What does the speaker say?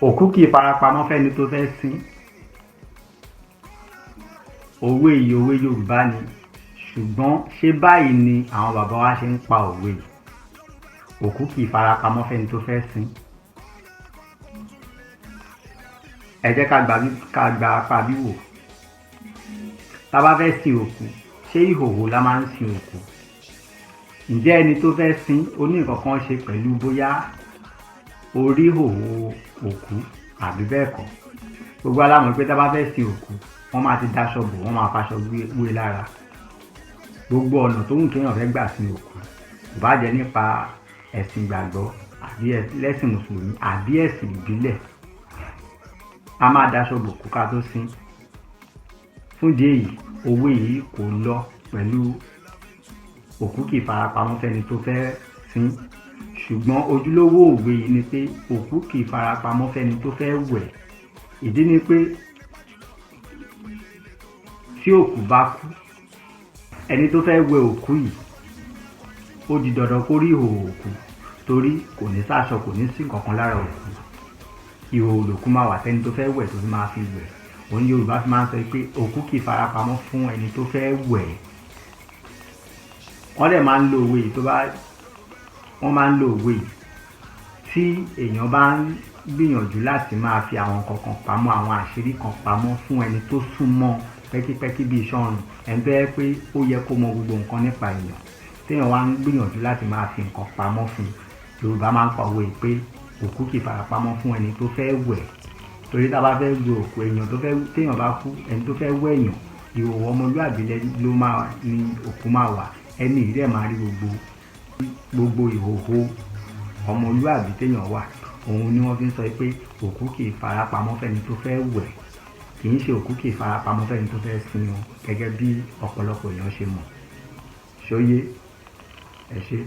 òkú kì í farapamọ́ fẹ́ni tó fẹ́ sin. Òwe yìí òwe Yorùbá ni, ṣùgbọ́n ṣé báyìí ni àwọn bàbá wa ṣe ń pa òwe yìí? Òkú kì í farapamọ́ fẹ́ni tó fẹ́ sin. Ẹ jẹ́ ká gba apá bí wò. Tá bá fẹ́ sin òkú, ṣé ìhòhò la máa ń sin òkú? Ǹjẹ́ ẹni tó fẹ́ sin ó ní nǹkan kan ṣe pẹ̀lú bóyá orí ìhòhò òkú àbí bẹ́ẹ̀ kọ́? Gbogbo wa la mọ̀ pé tá bá fẹ́ sin òkú, wọ́n máa ti dáṣọ bò, wọ́n máa faṣọ wé lára. Gbogbo ọ̀nà tó wù kéèyàn fẹ́ gbà sin òkú, kò bá jẹ́ nípa ẹ̀sìn ìgbàgbọ́ àbí lẹ́sìn mùsùlùmí àbí ẹ̀sìn ìbílẹ̀, a máa dáṣọ bò kó ká tó sin. Fún ìdí èyí, òwe yìí kò lọ pẹ̀lú òkú kì í farapamọ́ fẹ́ni tó fẹ́ sin. Ṣùgbọ́n ojúlówó òwe yìí ni pé òkú kì í farapamọ́ fẹ́ni tó fẹ́ wẹ̀. Ìdí ni pé tí òkú bá kú, ẹni tó fẹ́ wẹ òkú yìí ó di dandan kó rí ìhòhò òkú, torí kò ní sáṣọ, kò ní sí nǹkankan lára òkú. Ìhòhò lòkú máa wà tẹ́ni tó fẹ́ wẹ̀ tó fi máa fi wẹ̀. Òun ni Yorùbá fi máa ń sọ pé òkú kì í farapamọ́ fún ẹni tó fẹ́ wẹ̀. Wọ́n dẹ̀ máa ń lo òwe yìí tí èèyàn bá ń gbìyànjú láti máa fi àwọn nǹkan kan pamọ́, àwọn àṣírí kan pamọ́ fún ẹni tó súnmọ́ pẹ́kípẹ́kí bí iṣan ọrùn, ẹni tó yẹ pé ó yẹ kó mọ gbogbo nǹkan nípa èèyàn, téèyàn wá ń gbìyànjú láti máa fi nǹkan pamọ́ fún un. Yorùbá máa ń pa òwe pé òkú kì í farapamọ́ fún ẹni tó fẹ́ wẹ̀. Torí tá bá fẹ́ gbé òkú èèyàn téèyàn bá kú, ẹni tó fẹ́ wẹ̀ èèyàn, ìhòhò ọmọlúàbí ní òkú máa wà. Ẹni yìí dẹ̀ máa rí gbogbo ìhòhò ọmọlúàbí téèyàn wà. Òun ni wọ́n fi ń sọ pé òkú kì í farapamọ́ fẹ́ni tó fẹ́ wẹ̀, kì í ṣe òkú kì í farapamọ́ fẹ́ni tó fẹ́ sin o, gẹ́gẹ́ bí ọ̀pọ̀lọpọ̀ èèyàn ṣe mọ̀. Ṣó yé? Ẹ ṣé.